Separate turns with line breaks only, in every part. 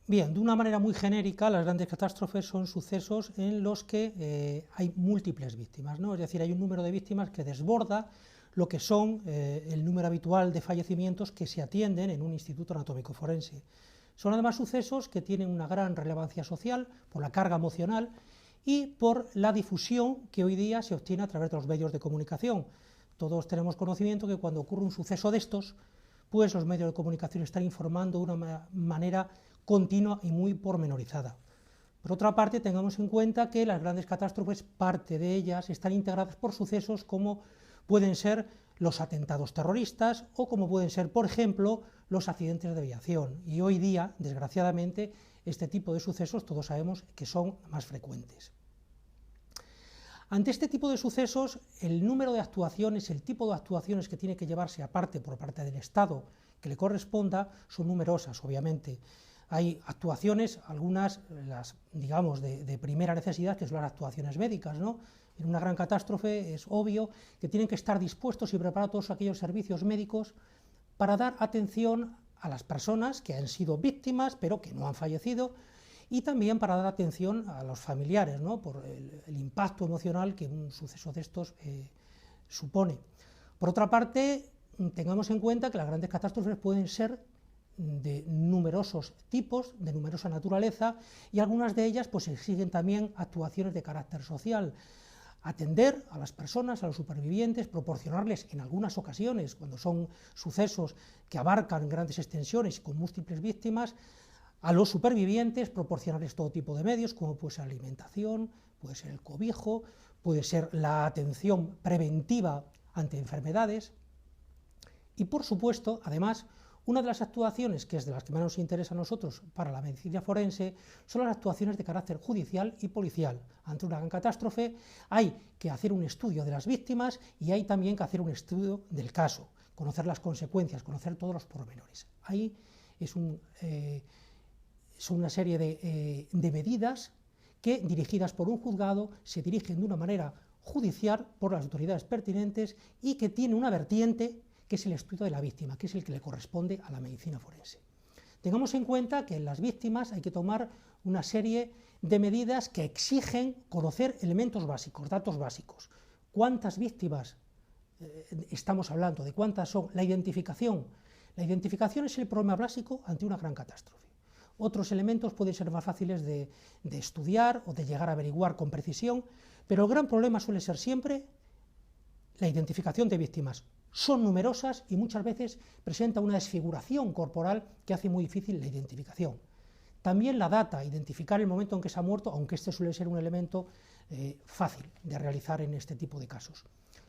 Bien, de una manera muy genérica, las grandes catástrofes son sucesos en los que hay múltiples víctimas, ¿no? Es decir, hay un número de víctimas que desborda lo que son el número habitual de fallecimientos que se atienden en un instituto anatómico forense. Son además sucesos que tienen una gran relevancia social por la carga emocional y por la difusión que hoy día se obtiene a través de los medios de comunicación. Todos tenemos conocimiento que cuando ocurre un suceso de estos, pues los medios de comunicación están informando de una manera continua y muy pormenorizada. Por otra parte, tengamos en cuenta que las grandes catástrofes, parte de ellas, están integradas por sucesos como pueden ser los atentados terroristas o como pueden ser, por ejemplo, los accidentes de aviación. Y hoy día, desgraciadamente, este tipo de sucesos todos sabemos que son más frecuentes. Ante este tipo de sucesos, el número de actuaciones, el tipo de actuaciones que tiene que llevarse aparte por parte del Estado que le corresponda, son numerosas, obviamente. Hay actuaciones, algunas, digamos, de primera necesidad, que son las actuaciones médicas, ¿no? En una gran catástrofe es obvio que tienen que estar dispuestos y preparados todos aquellos servicios médicos para dar atención a las personas que han sido víctimas, pero que no han fallecido, y también para dar atención a los familiares, ¿no? Por el impacto emocional que un suceso de estos supone. Por otra parte, tengamos en cuenta que las grandes catástrofes pueden ser de numerosos tipos, de numerosa naturaleza, y algunas de ellas pues exigen también actuaciones de carácter social. Atender a las personas, a los supervivientes, proporcionarles en algunas ocasiones, cuando son sucesos que abarcan grandes extensiones y con múltiples víctimas, a los supervivientes proporcionarles todo tipo de medios, como puede ser la alimentación, puede ser el cobijo, puede ser la atención preventiva ante enfermedades, y por supuesto, además, una de las actuaciones, que es de las que más nos interesa a nosotros para la medicina forense, son las actuaciones de carácter judicial y policial. Ante una gran catástrofe hay que hacer un estudio de las víctimas y hay también que hacer un estudio del caso, conocer las consecuencias, conocer todos los pormenores. Ahí es una serie de medidas que, dirigidas por un juzgado, se dirigen de una manera judicial por las autoridades pertinentes y que tiene una vertiente que es el estudio de la víctima, que es el que le corresponde a la medicina forense. Tengamos en cuenta que en las víctimas hay que tomar una serie de medidas que exigen conocer elementos básicos, datos básicos. ¿Cuántas víctimas estamos hablando? ¿De cuántas son? La identificación. La identificación es el problema básico ante una gran catástrofe. Otros elementos pueden ser más fáciles de estudiar o de llegar a averiguar con precisión, pero el gran problema suele ser siempre la identificación de víctimas. Son numerosas y muchas veces presenta una desfiguración corporal que hace muy difícil la identificación. También la data, identificar el momento en que se ha muerto, aunque este suele ser un elemento fácil de realizar en este tipo de casos.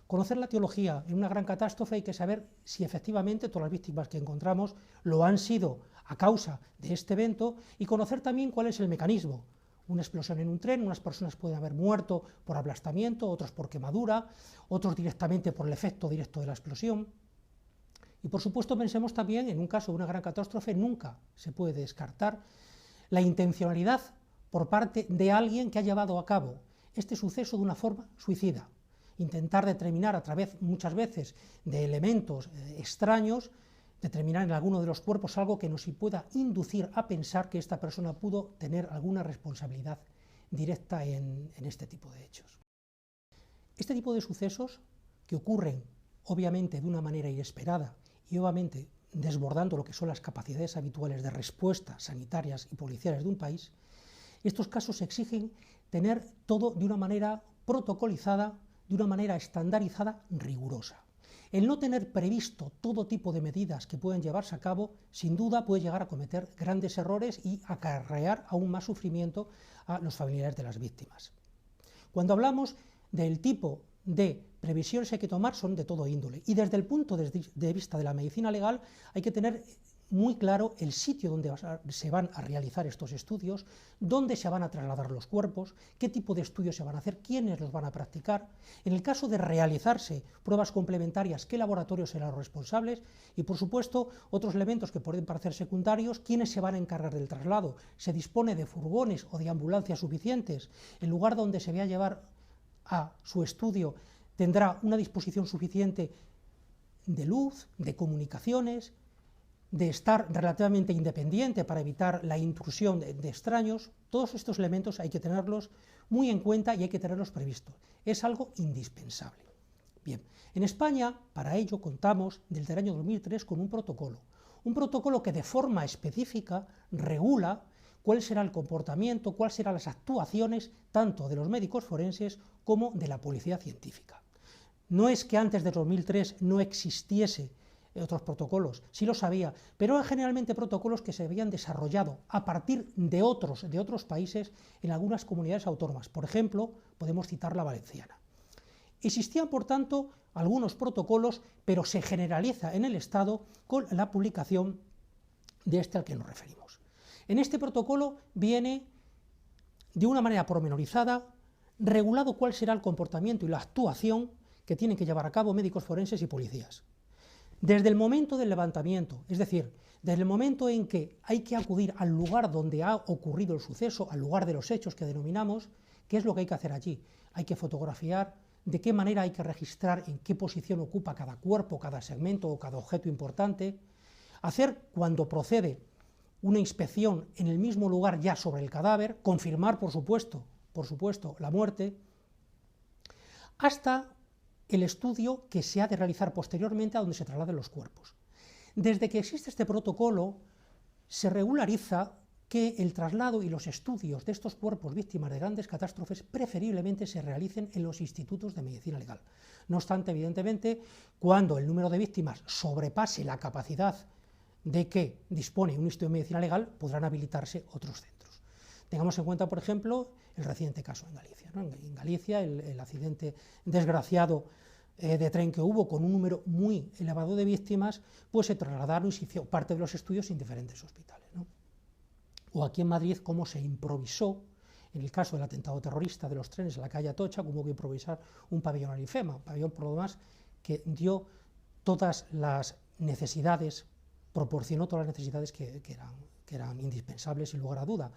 Conocer la etiología. En una gran catástrofe hay que saber si efectivamente todas las víctimas que encontramos lo han sido a causa de este evento y conocer también cuál es el mecanismo. Una explosión en un tren, unas personas pueden haber muerto por aplastamiento, otros por quemadura, otros directamente por el efecto directo de la explosión. Y por supuesto pensemos también, en un caso de una gran catástrofe, nunca se puede descartar la intencionalidad por parte de alguien que ha llevado a cabo este suceso de una forma suicida. Intentar determinar a través, muchas veces, de elementos extraños, determinar en alguno de los cuerpos algo que nos pueda inducir a pensar que esta persona pudo tener alguna responsabilidad directa en este tipo de hechos. Este tipo de sucesos, que ocurren obviamente de una manera inesperada y obviamente desbordando lo que son las capacidades habituales de respuesta sanitarias y policiales de un país, estos casos exigen tener todo de una manera protocolizada, de una manera estandarizada, rigurosa. El no tener previsto todo tipo de medidas que pueden llevarse a cabo, sin duda puede llegar a cometer grandes errores y acarrear aún más sufrimiento a los familiares de las víctimas. Cuando hablamos del tipo de previsiones que hay que tomar, son de todo índole, y desde el punto de vista de la medicina legal hay que tener muy claro el sitio donde se van a realizar estos estudios, dónde se van a trasladar los cuerpos, qué tipo de estudios se van a hacer, quiénes los van a practicar, en el caso de realizarse pruebas complementarias, qué laboratorios serán los responsables, y por supuesto otros elementos que pueden parecer secundarios, quiénes se van a encargar del traslado, se dispone de furgones o de ambulancias suficientes, el lugar donde se va a llevar a su estudio tendrá una disposición suficiente de luz, de comunicaciones, de estar relativamente independiente para evitar la intrusión de extraños, todos estos elementos hay que tenerlos muy en cuenta y hay que tenerlos previstos. Es algo indispensable. Bien, en España, para ello, contamos desde el año 2003 con un protocolo que de forma específica regula cuál será el comportamiento, cuáles serán las actuaciones tanto de los médicos forenses como de la policía científica. No es que antes de 2003 no existiese otros protocolos, sí los había, pero eran generalmente protocolos que se habían desarrollado a partir de otros países en algunas comunidades autónomas. Por ejemplo, podemos citar la valenciana. Existían, por tanto, algunos protocolos, pero se generaliza en el Estado con la publicación de este al que nos referimos. En este protocolo viene, de una manera pormenorizada, regulado cuál será el comportamiento y la actuación que tienen que llevar a cabo médicos forenses y policías. Desde el momento del levantamiento, es decir, desde el momento en que hay que acudir al lugar donde ha ocurrido el suceso, al lugar de los hechos que denominamos, ¿qué es lo que hay que hacer allí? Hay que fotografiar, de qué manera hay que registrar en qué posición ocupa cada cuerpo, cada segmento o cada objeto importante, hacer cuando procede una inspección en el mismo lugar ya sobre el cadáver, confirmar por supuesto la muerte, hasta el estudio que se ha de realizar posteriormente a donde se trasladen los cuerpos. Desde que existe este protocolo, se regulariza que el traslado y los estudios de estos cuerpos víctimas de grandes catástrofes preferiblemente se realicen en los institutos de medicina legal. No obstante, evidentemente, cuando el número de víctimas sobrepase la capacidad de que dispone un instituto de medicina legal, podrán habilitarse otros centros. Tengamos en cuenta, por ejemplo, el reciente caso en Galicia. En Galicia, el accidente desgraciado de tren que hubo con un número muy elevado de víctimas, pues se trasladaron y se hizo parte de los estudios en diferentes hospitales, ¿no? O aquí en Madrid, cómo se improvisó, en el caso del atentado terrorista de los trenes en la calle Atocha, como hubo que improvisar un pabellón al IFEMA, un pabellón por lo demás que dio todas las necesidades, proporcionó todas las necesidades que eran indispensables sin lugar a duda,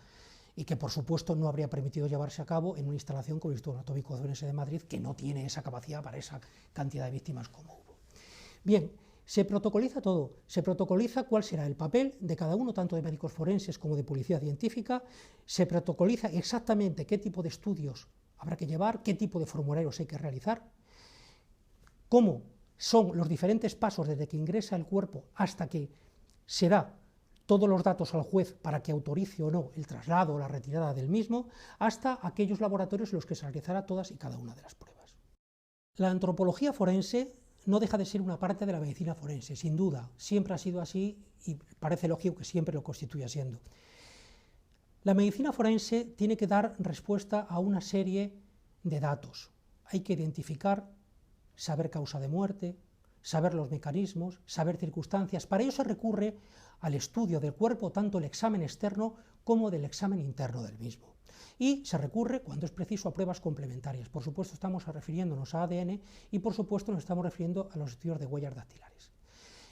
y que por supuesto no habría permitido llevarse a cabo en una instalación como el Instituto Anatómico Forense de Madrid, que no tiene esa capacidad para esa cantidad de víctimas como hubo. Bien, se protocoliza todo, se protocoliza cuál será el papel de cada uno, tanto de médicos forenses como de policía científica, se protocoliza exactamente qué tipo de estudios habrá que llevar, qué tipo de formularios hay que realizar, cómo son los diferentes pasos desde que ingresa el cuerpo hasta que se da todos los datos al juez para que autorice o no el traslado o la retirada del mismo, hasta aquellos laboratorios en los que se realizará todas y cada una de las pruebas. La antropología forense no deja de ser una parte de la medicina forense, sin duda, siempre ha sido así y parece lógico que siempre lo constituya siendo. La medicina forense tiene que dar respuesta a una serie de datos. Hay que identificar, saber causa de muerte, saber los mecanismos, saber circunstancias. Para ello se recurre al estudio del cuerpo, tanto el examen externo como del examen interno del mismo. Y se recurre, cuando es preciso, a pruebas complementarias. Por supuesto, estamos refiriéndonos a ADN y, por supuesto, nos estamos refiriendo a los estudios de huellas dactilares.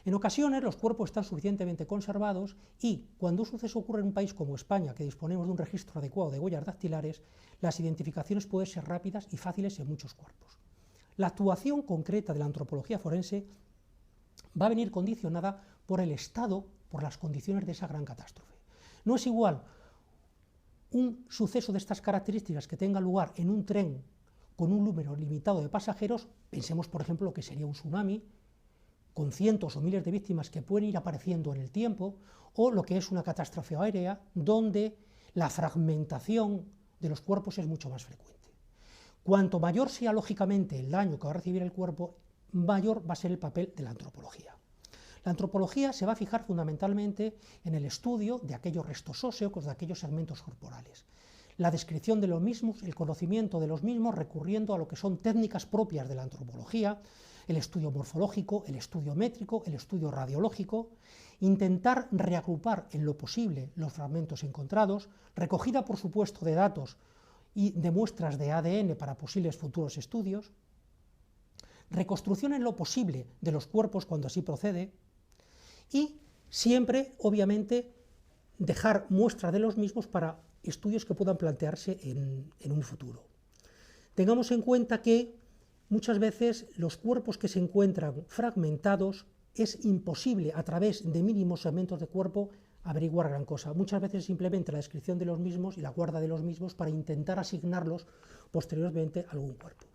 En ocasiones, los cuerpos están suficientemente conservados y, cuando un suceso ocurre en un país como España, que disponemos de un registro adecuado de huellas dactilares, las identificaciones pueden ser rápidas y fáciles en muchos cuerpos. La actuación concreta de la antropología forense va a venir condicionada por el estado, por las condiciones de esa gran catástrofe. No es igual un suceso de estas características que tenga lugar en un tren con un número limitado de pasajeros, pensemos por ejemplo que sería un tsunami, con cientos o miles de víctimas que pueden ir apareciendo en el tiempo, o lo que es una catástrofe aérea, donde la fragmentación de los cuerpos es mucho más frecuente. Cuanto mayor sea lógicamente el daño que va a recibir el cuerpo, mayor va a ser el papel de la antropología. La antropología se va a fijar fundamentalmente en el estudio de aquellos restos óseos, de aquellos segmentos corporales. La descripción de los mismos, el conocimiento de los mismos, recurriendo a lo que son técnicas propias de la antropología, el estudio morfológico, el estudio métrico, el estudio radiológico, intentar reagrupar en lo posible los fragmentos encontrados, recogida por supuesto de datos y de muestras de ADN para posibles futuros estudios, reconstrucción en lo posible de los cuerpos cuando así procede, y siempre, obviamente, dejar muestra de los mismos para estudios que puedan plantearse en un futuro. Tengamos en cuenta que muchas veces los cuerpos que se encuentran fragmentados es imposible a través de mínimos segmentos de cuerpo averiguar gran cosa. Muchas veces simplemente la descripción de los mismos y la guarda de los mismos para intentar asignarlos posteriormente a algún cuerpo.